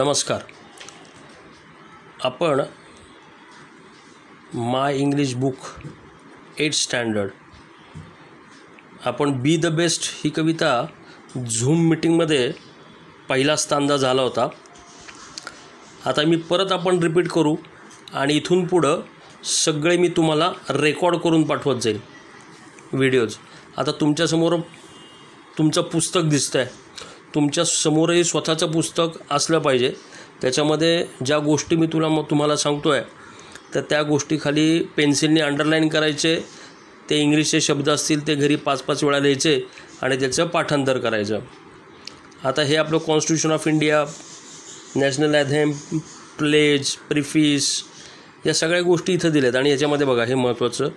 नमस्कार. आपण माय English book 8th standard आपण बी the best he Kavita zoom मीटिंगमध्ये पहिला स्तांजा झाला होता. आता मी परत आपण रिपीट करू आणि इथून पुढं सगळे मी तुम्हाला रेकॉर्ड करून पाठवत जाईल व्हिडिओज. आता तुमच्यासमोर तुमचं पुस्तक दिसतं आहे. तुमच्या समोरही स्वतःचं पुस्तक असलं पाहिजे. त्याच्यामध्ये ज्या गोष्टी मी तुम्हाला सांगतो आहे तर त्या गोष्टी खाली पेन्सिलने अंडरलाईन करायचे. ते इंग्लिशचे शब्द असतील ते घरी 5-5 वेळा लिहायचे आणि त्याचं पाठांतर करायचं. आता हे आपलं constitution of India, national anthem, pledge, preface या सगळ्या गोष्टी इथं दिल्यात. आणि याच्यामध्ये बघा हे महत्त्वाचं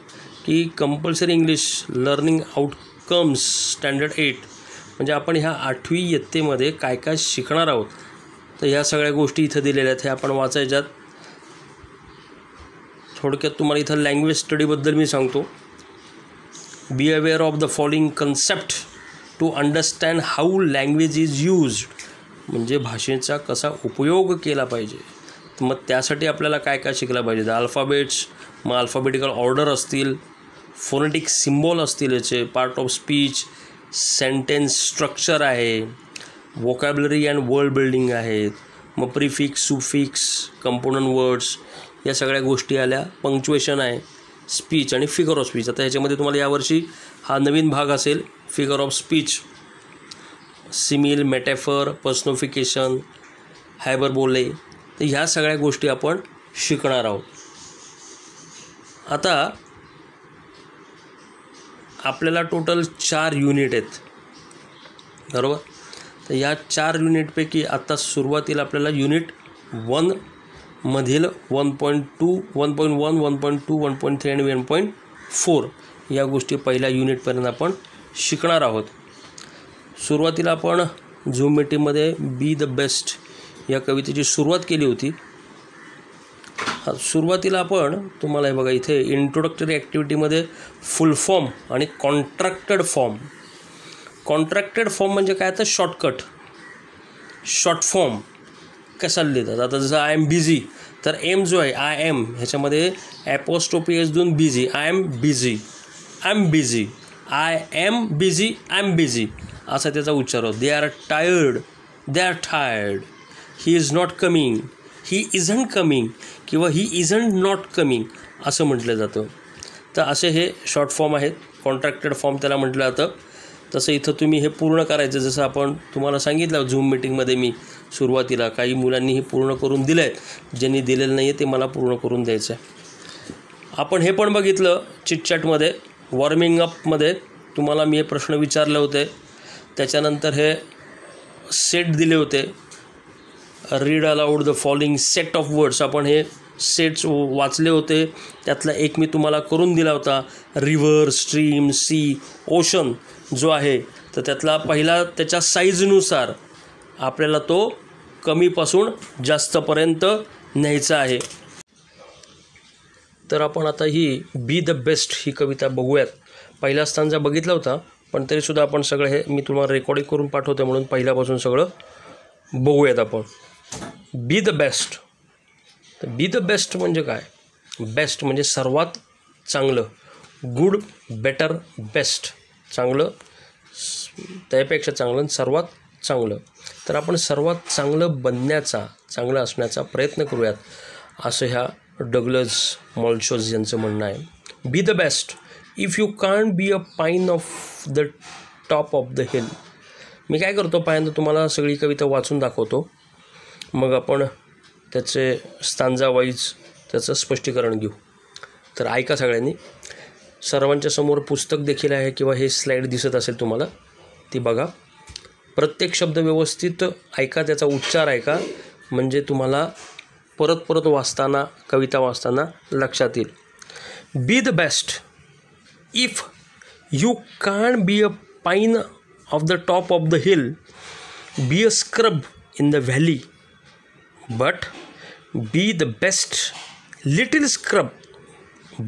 की compulsory English learning outcomes standard 8 म्हणजे आपण ह्या 8वी इयत्तेमध्ये काय काय शिकणार आहोत. तर ह्या सगळ्या गोष्टी इथं दिलेल्या आहेत. हे आपण वाचायच्यात. थोडक्यात तुम्हाला इथं लँग्वेज स्टडीबद्दल मी सांगतो. Be aware of the following concept to understand how language is used म्हणजे भाषेचा कसा उपयोग केला पाहिजे. तर मग त्यासाठी आपल्याला काय काय शिकला पाहिजे. अल्फाबेट्स, मग अल्फाबेटिकल ऑर्डर असतील, फोनेटिक सिम्बॉल असतील, याचे part of speech, sentence structure आहे, वोकॅब्युलरी अँड वर्ड बिल्डिंग आहेत, मग प्रिफिक्स, सुफिक्स, कंपोनंट वर्ड्स या सगळ्या गोष्टी आल्या. पंक्च्युएशन आहे, स्पीच आणि फिगर ऑफ स्पीच. आता ह्याच्यामध्ये तुम्हाला यावर्षी हा नवीन भाग असेल figure of speech, simile, metaphor, personification, hyperbole. तर ह्या सगळ्या गोष्टी आपण शिकणार आहोत. आता आपल्याला टोटल 4 युनिट आहेत, बरोबर. तर या 4 युनिटपैकी आत्ता सुरुवातीला आपल्याला युनिट 1 मधील 1.2, 1.1, 1.2, 1.3 आणि 1.4 या गोष्टी पहिल्या युनिटपर्यंत आपण शिकणार आहोत. सुरुवातीला आपण झूम मीटिंगमध्ये बी द बेस्ट या कवितेची सुरुवात केली होती. सुरुवातीला आपण तुम्हाला हे बघा इथे इंट्रोडक्टरी ॲक्टिव्हिटीमध्ये फुल फॉर्म आणि कॉन्ट्रॅक्टेड फॉर्म. कॉन्ट्रॅक्टेड फॉर्म म्हणजे काय, तर शॉर्टकट, शॉर्ट फॉर्म कसा लिहितात. आता जसं आय एम बिझी, तर एम जो आहे आय एम ह्याच्यामध्ये ॲपोस्ट्रोफी एस देऊन busy, I am busy, I am busy, I am busy, I am busy असा त्याचा उच्चार होतो. They are tired, they are tired, he is not coming, he इझंट coming किंवा ही इझंट नॉट कमिंग असं म्हटलं जातं. तर असे हे शॉर्ट फॉर्म आहेत. कॉन्ट्रॅक्टेड फॉर्म त्याला म्हटलं जातं. तसं इथं तुम्ही हे पूर्ण करायचं. जसं आपण तुम्हाला सांगितलं झूम मीटिंगमध्ये मी सुरुवातीला काही मुलांनी हे पूर्ण करून दिलं आहे. ज्यांनी दिलेलं नाही आहे ते मला पूर्ण करून द्यायचं आहे. आपण हे पण बघितलं चिटचॅटमध्ये, वॉर्मिंग अपमध्ये तुम्हाला मी हे प्रश्न विचारले होते. त्याच्यानंतर हे सेट दिले होते. Read aloud the following set of words. आपण हे सेट्स वाचले होते. त्यातला एक मी तुम्हाला करून दिला होता. रिव्हर, स्ट्रीम, सी, ओशन जो आहे तर त्यातला पहिला त्याच्या साईजनुसार आपल्याला तो कमीपासून जास्तपर्यंत न्यायचा आहे. तर आपण आता ही बी द बेस्ट ही कविता बघूयात. पहिला स्तांजा बघितला होता पण तरीसुद्धा आपण सगळं हे मी तुम्हाला रेकॉर्डिंग करून पाठवते म्हणून पहिल्यापासून सगळं बघूयात आपण. बी द बेस्ट. तर बी द बेस्ट म्हणजे काय. बेस्ट म्हणजे सर्वात चांगलं. Good, better, best. चांगलं, त्यापेक्षा चांगलं, सर्वात चांगलं. तर आपण सर्वात चांगलं बनण्याचा, चांगलं असण्याचा प्रयत्न करूयात असं ह्या डग्लस मॉल्शोज यांचं म्हणणं आहे. Be the best if you can't be a pine on the top of the hill. मी काय करतो पहिल्यांदा तुम्हाला सगळी कविता वाचून दाखवतो, मग आपण त्याचे स्तांजा वाईज त्याचं स्पष्टीकरण घेऊ. तर ऐका सगळ्यांनी. सर्वांच्या समोर पुस्तक देखील आहे किंवा हे स्लाईड दिसत असेल तुम्हाला, ती बघा. प्रत्येक शब्द व्यवस्थित ऐका, त्याचा उच्चार ऐका म्हणजे तुम्हाला परत परत वाचताना, कविता वाचताना लक्षात येईल. बी the best if you can't be a pine on the top of the hill, B a scrub in the valley, but be the best little scrub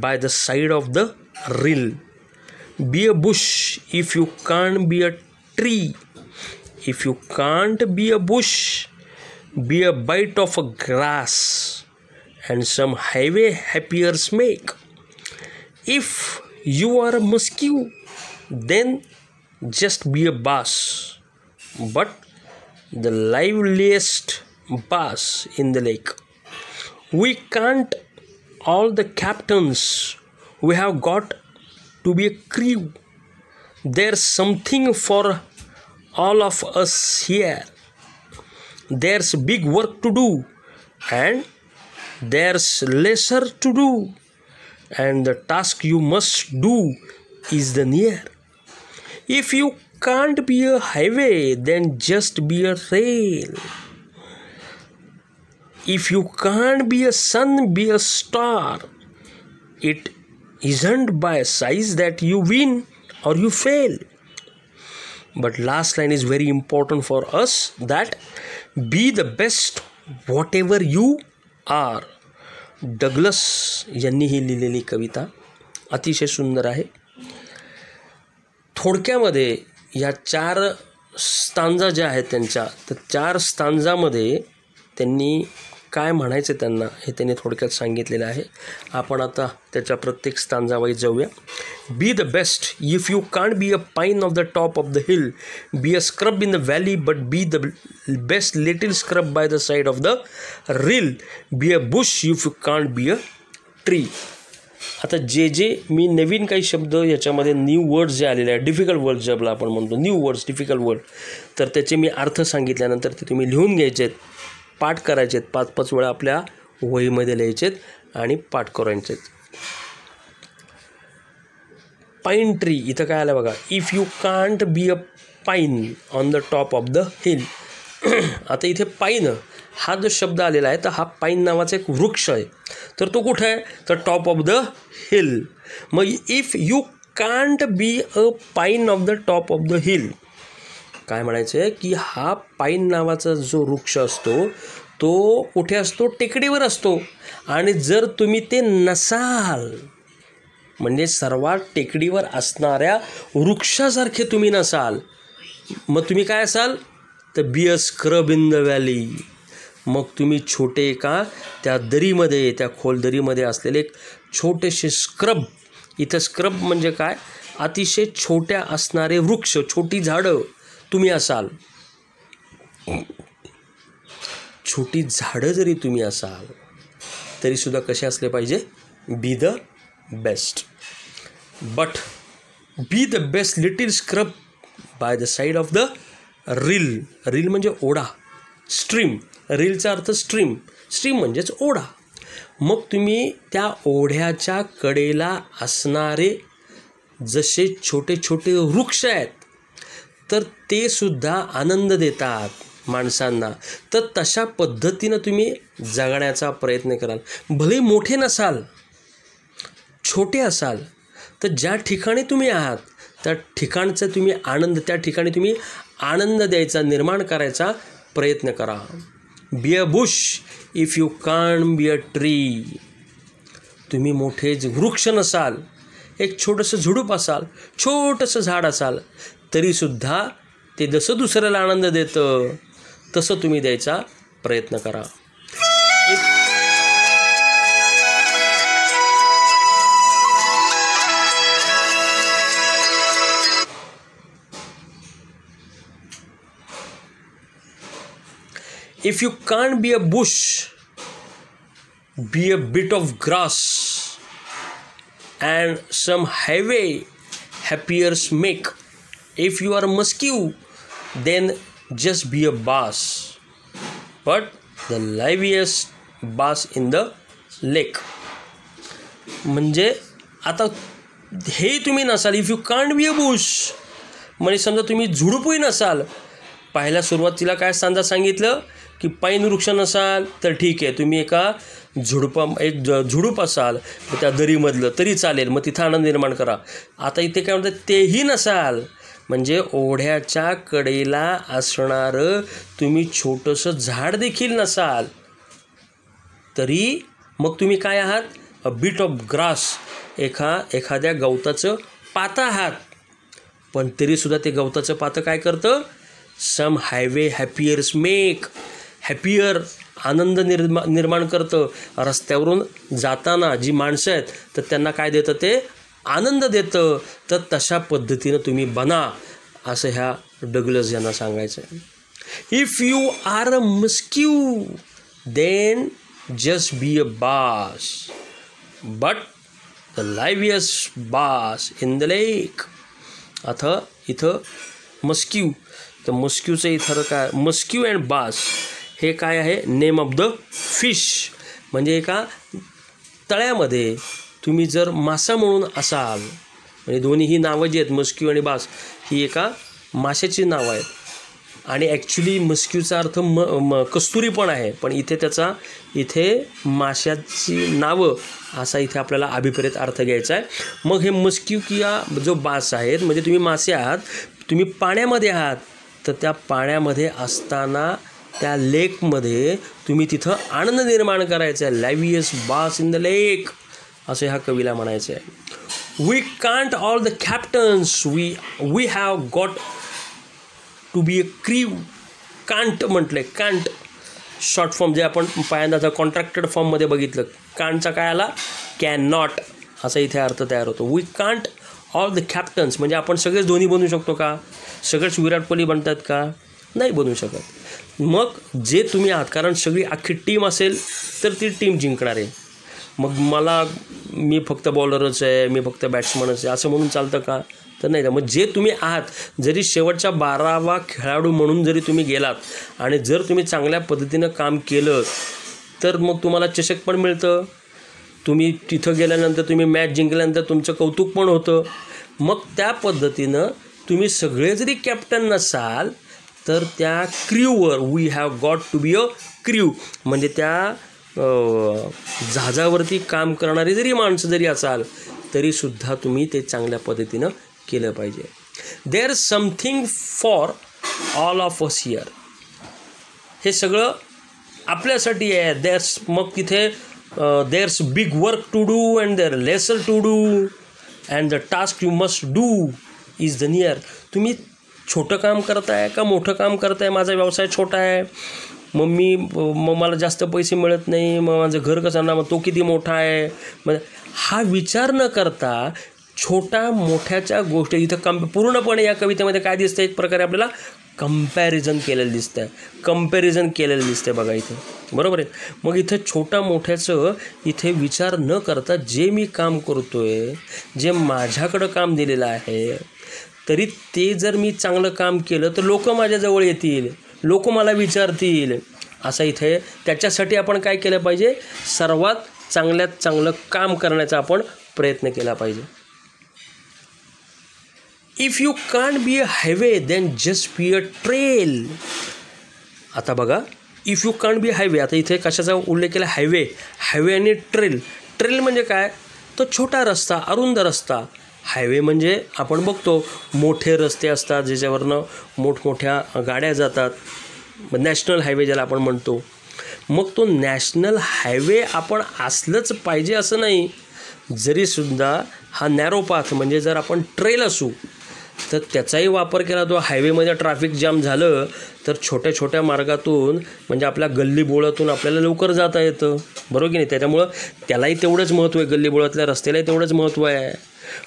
by the side of the rill. Be a bush if you can't be a tree. If you can't be a bush, be a bite of a grass, and some highway happiers make. If you are a muskie, then just be a bass, but the liveliest bass in the lake. We can't all the captains, we have got to be a crew. There's something for all of us here. There's big work to do, and there's lesser to do, and the task you must do is the near. If you can't be a highway, then just be a rail. If you can't be a sun, be a star. It isn't by size that you win or you fail. But last line is very important for us, that be the best whatever you are. Douglas यांनी ही लिहिलेली कविता अतिशय सुंदर आहे. थोडक्यामध्ये या 4 stanza ज्या आहेत त्यांच्या, तर 4 स्टांजामध्ये त्यांनी काय म्हणायचं त्यांना हे त्यांनी थोडक्यात सांगितलेलं आहे. आपण आता त्याच्या प्रत्येक स्टांजा वाईज जाऊया. बी the best if you can't be a pine on the top of the hill, B a scrub in the valley but be the best little scrub by the side of the reel, B a Bush if you can't be a tree. आता जे मी नवीन काही शब्द याच्यामध्ये new words जे आलेले आहेत, difficult words ज्याला आपण म्हणतो, न्यू वर्ड्स डिफिकल्ट वर्ड, तर त्याचे मी अर्थ सांगितल्यानंतर ते तुम्ही लिहून घ्यायचे आहेत, पाठ करायचे आहेत, 5-5 वेळा आपल्या वहीमध्ये लिहायचे आहेत आणि पाठ करायचे आहेत. पाईन ट्री, इथं काय आलं बघा, if you can't be a pine on the top of the hill. आता इथे पाईन हा जो शब्द आलेला आहे, तर हा पाईन नावाचा एक वृक्ष आहे, तर तो कुठं आहे, तर टॉप ऑफ द हिल. मग if you can't be a pine on the top of the hill, काय म्हणायचं आहे की हा पाईन नावाचा जो वृक्ष असतो तो कुठे असतो, टेकडीवर असतो. आणि जर तुम्ही ते नसाल, म्हणजे सर्वात टेकडीवर असणाऱ्या वृक्षासारखे तुम्ही नसाल, मग तुम्ही काय असाल, तर बी a scrub in the valley. मग तुम्ही छोटे का त्या दरीमध्ये, त्या खोल दरीमध्ये असलेले एक छोटेसे स्क्रब. इथं स्क्रब म्हणजे काय, अतिशय छोट्या असणारे वृक्ष, छोटी झाडं तुम्ही असाल. छोटी झाडं जरी तुम्ही असाल तरीसुद्धा कसे असले पाहिजे, be the best. But be the best little scrub by the side of the rill. Rill म्हणजे ओढा, स्ट्रीम. रिलचा अर्थ स्ट्रीम, स्ट्रीम म्हणजेच ओढा. मग तुम्ही त्या ओढ्याच्या कडेला असणारे जसे छोटे छोटे वृक्ष आहेत, तर ते सुद्धा आनंद देतात माणसांना. तर तशा पद्धतीनं तुम्ही जगण्याचा प्रयत्न कराल. भले मोठे नसाल, छोटे असाल, तर ज्या ठिकाणी तुम्ही आहात त्या ठिकाणचं तुम्ही आनंद, त्या ठिकाणी तुम्ही आनंद द्यायचा, निर्माण करायचा प्रयत्न करा. बी a Bush if you can't be a tree. तुम्ही मोठे वृक्ष नसाल, एक छोटंसं झुडूप असाल, छोटंसं झाड असाल, तरीसुद्धा ते जसं दुसऱ्याला आनंद देतं तसं तुम्ही द्यायचा प्रयत्न करा. If you can't be a bush, be a bit of grass, and some highway happiers make. If you are a muskie, then just be a bass, but the liveliest bass in the lake. म्हणजे आता हे तुम्ही नसाल, if you can't be a Bush, म्हणजे समजा तुम्ही झुडूपही नसाल. पहिल्या सुरुवातीला काय सांगितलं की पाईन वृक्ष नसाल तर ठीक आहे, तुम्ही एक झुडूप असाल त्या दरीमधलं तरी चालेल, मग तिथं आनंद निर्माण करा. आता इथे काय म्हणतात, तेही नसाल, म्हणजे ओढ्याच्या कडेला असणारं तुम्ही छोटंसं झाड देखील नसाल, तरी मग तुम्ही काय आहात, अ बिट ऑफ ग्रास, एखाद्या गवताचं पातं आहात. पण तरीसुद्धा ते गवताचं पातं काय करतं, सम हायवे हॅपियर्स मेक. हॅपियर, आनंद निर्माण करतं. रस्त्यावरून जाताना जी माणसं आहेत तर त्यांना काय देतं, ते आनंद देतं. तर तशा पद्धतीनं तुम्ही बना, असं ह्या डगलस यांना सांगायचं आहे. If you are a muskie then just be a bass, but the liveliest bass in the lake. आता इथं मस्क्यू, तर मस्क्यूचं इथं काय, मस्क्यू अँड बास हे काय आहे, नेम ऑफ द फिश. म्हणजे एका तळ्यामध्ये तुम्ही जर मासा म्हणून असाल, म्हणजे दोन्ही ही नावं जी आहेत मस्क्यू आणि बास ही एका माशाची नावं आहेत. आणि ॲक्च्युली मस्क्यूचा अर्थ कस्तुरी पण आहे, पण इथे त्याचा इथे माशाची नावं असा इथे आपल्याला अभिप्रेत अर्थ घ्यायचा आहे. मग हे मस्क्यू किंवा जो बास आहेत, म्हणजे तुम्ही मासे आहात, तुम्ही पाण्यामध्ये आहात, तर त्या पाण्यामध्ये असताना त्या लेकमध्ये तुम्ही तिथं आनंद निर्माण करायचा आहे. लाईव्हियस्ट बास इन द लेक, असं ह्या कवीला म्हणायचं आहे. We can't all the captains, we have got to be a crew. Can't म्हटलं आहे, कांट शॉर्ट फॉर्म जे आपण पहिल्यांदा कॉन्ट्रॅक्टेड फॉर्ममध्ये बघितलं. कांटचा काय आला, कॅन नॉट, असा इथे अर्थ तयार होतो. We can't all the captains, म्हणजे आपण सगळेच धोनी बनू शकतो का, सगळेच विराट कोहली बनतात का, नाही बनू शकत. मग जे तुम्ही आहात, कारण सगळी अख्खी टीम असेल तर ती टीम जिंकणार आहे. मग मी फक्त बॉलरच आहे, मी फक्त बॅट्समनच आहे असं म्हणून चालतं का, तर नाही. मग जे तुम्ही आहात, जरी शेवटच्या 12वा खेळाडू म्हणून जरी तुम्ही गेलात आणि जर तुम्ही चांगल्या पद्धतीनं काम केलं तर मग तुम्हाला चषक पण मिळतं. तुम्ही तिथं गेल्यानंतर तुम्ही मॅच जिंकल्यानंतर तुमचं कौतुक पण होतं. मग त्या पद्धतीनं तुम्ही सगळे जरी कॅप्टन नसाल तर त्या क्र्यूवर, we have got to be a crew, म्हणजे त्या जहाजावरती काम करणारी जरी माणसं जरी असाल तरीसुद्धा तुम्ही ते चांगल्या पद्धतीनं केलं पाहिजे. There something for all of us here, हे सगळं आपल्यासाठी आहे. देअर्स, मग तिथे there's big work to do and there lesser to do and the task you must do is the near. तुम्ही छोटं काम करताय का मोठं काम करताय, माझा व्यवसाय छोटा आहे, मग मला जास्त पैसे मिळत नाही, मग माझं घर कसं ना, मग तो किती मोठा आहे, मग हा विचार न करता छोट्या मोठ्याच्या गोष्टी इथं पूर्णपणे या कवितेमध्ये काय दिसतं, एक प्रकारे आपल्याला कंपॅरिझन केलेलं दिसतं, बघा इथं, बरोबर आहे. मग इथं छोट्या मोठ्याचं इथे विचार न करता जे मी काम करतोय, जे माझ्याकडं काम दिलेलं आहे, तरी ते जर मी चांगलं काम केलं तर लोक माझ्याजवळ येतील, लोक मला विचारतील, असं इथे. त्याच्यासाठी आपण काय केलं पाहिजे, सर्वात चांगल्यात चांगलं काम करण्याचा आपण प्रयत्न केला पाहिजे. If you can't be a highway then just be a trail. आता बघा, if you can't be highway, आता इथे कशाचा उल्लेख केला, हायवे आणि ट्रेल म्हणजे काय, तो छोटा रस्ता, अरुंद रस्ता. हायवे म्हणजे आपण बघतो मोठे रस्ते असतात ज्याच्यावरनं मोठमोठ्या गाड्या जातात, नॅशनल हायवे ज्याला आपण म्हणतो. मग तो नॅशनल हायवे आपण असलंच पाहिजे असं नाही, जरीसुद्धा हा नॅरो पाथ म्हणजे जर आपण ट्रेल असू तर त्याचाही वापर केला, तो हायवेमध्ये ट्रॅफिक जाम झालं तर छोट्या छोट्या मार्गातून म्हणजे आपल्या गल्लीबोळातून आपल्याला लवकर जाता येतं, बरोबर की नाही. त्याच्यामुळं त्यालाही तेवढंच महत्त्व आहे, गल्लीबोळातल्या रस्त्यालाही तेवढंच महत्त्व आहे.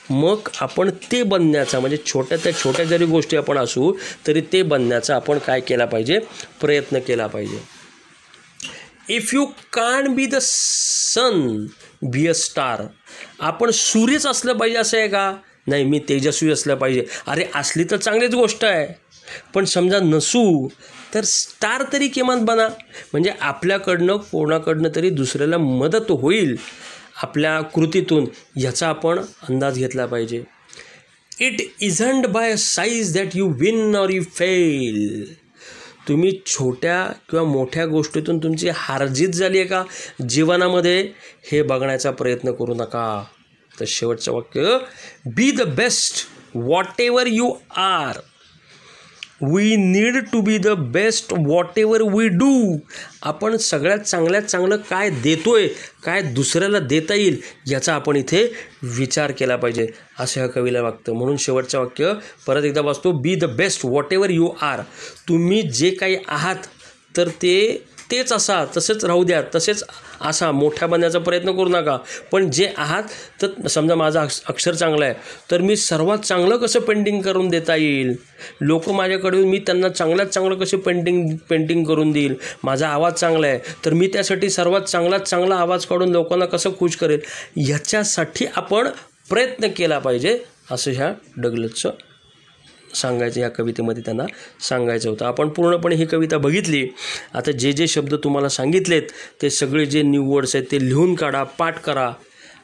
मग आपण ते बनण्याचा, म्हणजे छोट्या जरी गोष्टी आपण असू तरी ते बनण्याचा आपण काय केला पाहिजे, प्रयत्न केला पाहिजे. If you can't be the sun be a star. आपण सूर्यच असलं पाहिजे असं आहे का, नाही, मी तेजस्वी असलं पाहिजे. अरे असली तर चांगलीच गोष्ट आहे, पण समजा नसू तर स्टार तरी किमान बना, म्हणजे आपल्याकडनं कोणाकडनं तरी दुसऱ्याला मदत होईल आपल्या कृतीतून, ह्याचा आपण अंदाज घेतला पाहिजे. It isn't by size that you win or you fail. तुम्ही छोट्या किंवा मोठ्या गोष्टीतून तुमची हारजीत झाली आहे का जीवनामध्ये, हे बघण्याचा प्रयत्न करू नका. तर शेवटचं वाक्य, be the best whatever you are. We need to be the best whatever we do. आपण सगळ्यात चांगलं काय देतोय, काय दुसऱ्याला देता येईल याचा आपण इथे विचार केला पाहिजे, असं ह्या कवीला वाटतं. म्हणून शेवटचं वाक्य परत एकदा वाचतो, be the best whatever you are. तुम्ही जे काही आहात तर तेच असा, तसेच राहू द्या, तसेच असा मोठ्या बनण्याचा प्रयत्न करू नका. पण जे आहात, तर समजा माझं अक्षर चांगलं आहे तर मी सर्वात चांगलं कसं पेंटिंग करून देता येईल, लोक माझ्याकडे मी त्यांना चांगल्यात चांगलं कसे पेंटिंग करून देईल. माझा आवाज चांगला आहे तर मी त्यासाठी सर्वात चांगला आवाज काढून लोकांना कसं खुश करेल, ह्याच्यासाठी आपण प्रयत्न केला पाहिजे, असं ह्या डगलसचं सांगायचं, या कवितेमध्ये त्यांना सांगायचं होतं. आपण पूर्णपणे ही कविता बघितली. आता जे शब्द तुम्हाला सांगितलेत ते सगळे जे न्यू वर्ड्स आहेत ते लिहून काढा, पाठ करा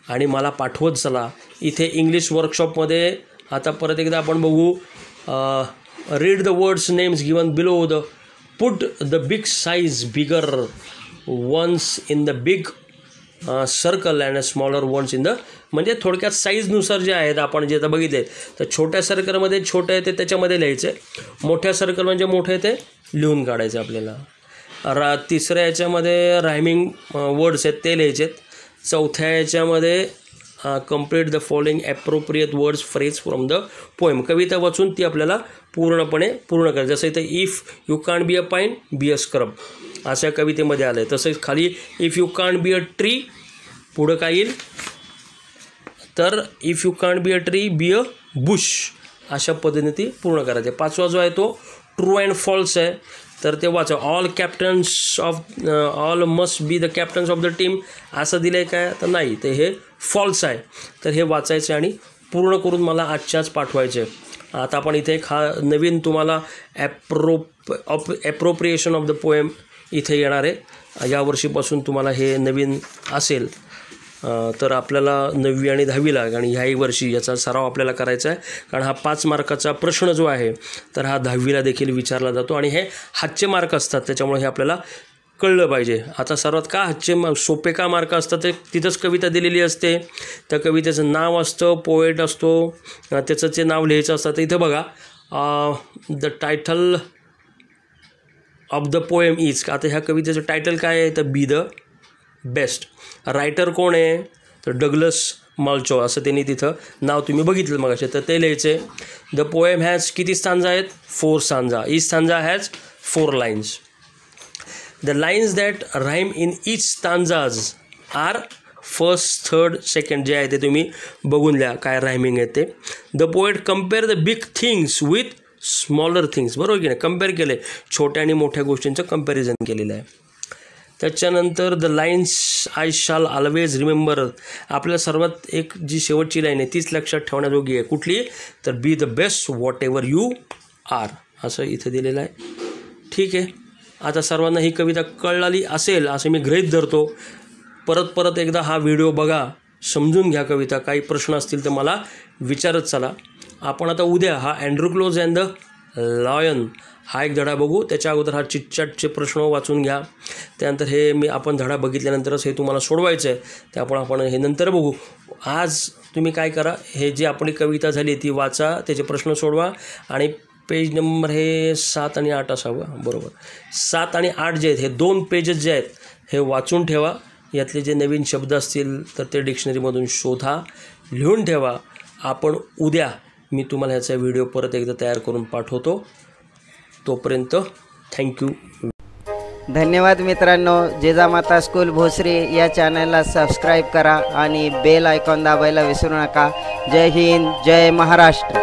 आणि मला पाठवत चला. इथे इंग्लिश वर्कशॉपमध्ये आता परत एकदा आपण बघू. Read the words names given below the put the big size bigger ones in the big circle and smaller ones in the, म्हणजे थोडक्यात साईजनुसार जे आहेत आपण जे आता बघितले, तर छोट्या सर्कलमध्ये छोटे आहे ते त्याच्यामध्ये लिहायचे, मोठ्या सर्कल म्हणजे मोठे ते लिहून काढायचे आपल्याला. तिसऱ्या याच्यामध्ये रायमिंग वर्ड्स आहेत ते लिहायचे. चौथ्या याच्यामध्ये complete the following appropriate words phrase from the poem, कविता वाचून ती आपल्याला पूर्ण करायची. जसं इथं if you can't be a pine be a scrub अशा कवितेमध्ये आलं आहे. तसंच खाली if you can't be a tree, पुढं काय येईल तर if you can't be a tree be a bush, अशा पद्धतीने ती पूर्ण करायची. पाचवा जो आहे तो ट्रू अँड फॉल्स आहे, तर ते वाचा. All must be the captains of the team असं दिलं आहे काय, तर नाही, तर हे फॉल्स आहे. तर हे वाचायचं आणि पूर्ण करून मला आजच्याच पाठवायचे. आता आपण इथे नवीन तुम्हाला ॲप्रोप्रिएशन ऑफ द पोएम इथे येणार आहे. यावर्षीपासून तुम्हाला हे नवीन असेल, तर आपल्याला 9वी आणि 10वीला आणि ह्याही वर्षी याचा सराव आपल्याला करायचा आहे. कारण हा 5 मार्काचा प्रश्न जो आहे तर हा 10वीला देखील विचारला जातो आणि हे हातचे मार्क असतात, त्याच्यामुळे हे आपल्याला कळलं पाहिजे. आता सर्वात का हातचे सोपे का मार्क असतात, ते तिथंच कविता दिलेली असते, त्या कवितेचं नाव असतं, पोएट असतो, त्याचं ते नाव लिहायचं असतं. तर इथं बघा the title of the poem is, आता ह्या कवितेचं टायटल काय आहे तर बी द बेस्ट. रायटर कोण आहे तर डगलस माल्चो, असं त्यांनी तिथं नाव तुम्ही बघितलं मग असे, तर ते लिहायचे. द पोएम हॅज किती स्टांजा आहेत 4 stanza. Each stanza has 4 lines. The lines that rhyme in each stanzas are first, third, second जे आहे ते तुम्ही बघून लिहा काय रायमिंग आहे ते. The poet compare the big things with smaller things, बरोबर की नाही, कम्पेअर केले, छोट्या आणि मोठ्या गोष्टींचं कम्पॅरिझन केलेलं आहे. त्याच्यानंतर the lines I shall always remember, आपल्या सर्वात एक जी शेवटची लाईन आहे तीच लक्षात ठेवण्याजोगी आहे. कुठली तर be the best whatever you are, असं इथं दिलेलं आहे. ठीक आहे, आता सर्वांना ही कविता कळली असेल असं मी गृहीत धरतो. परत एकदा हा व्हिडिओ बघा, समजून घ्या कविता. काही प्रश्न असतील तर मला विचारत चला. आपण आता उद्या हा अँड्रूक्लोज अँड द लायन हा एक धडा बघू. त्याच्या अगोदर हा चिटचॅटचे प्रश्न वाचून घ्या. त्यानंतर हे आपण धडा बघितल्यानंतरच हे तुम्हाला सोडवायचं आहे, ते आपण हे नंतर बघू. आज तुम्ही काय करा, हे जी आपली कविता झाली ती वाचा, त्याचे प्रश्न सोडवा आणि पेज नंबर हे 7 आणि 8 असावं, बरोबर. 7 आणि 8 जे आहेत हे 2 पेजेस जे आहेत हे वाचून ठेवा. यातले जे नवीन शब्द असतील तर ते डिक्शनरीमधून शोधा, लिहून ठेवा. आपण उद्या मी तुम्हाला ह्याचा व्हिडिओ परत एकदा तयार करून पाठवतो. तोपर्यंत थँक्यू. धन्यवाद मित्रांनो. जिजामाता स्कूल भोसरी या चॅनलला सबस्क्राईब करा आणि बेल आयकॉन दाबायला विसरू नका. जय हिंद, जय महाराष्ट्र.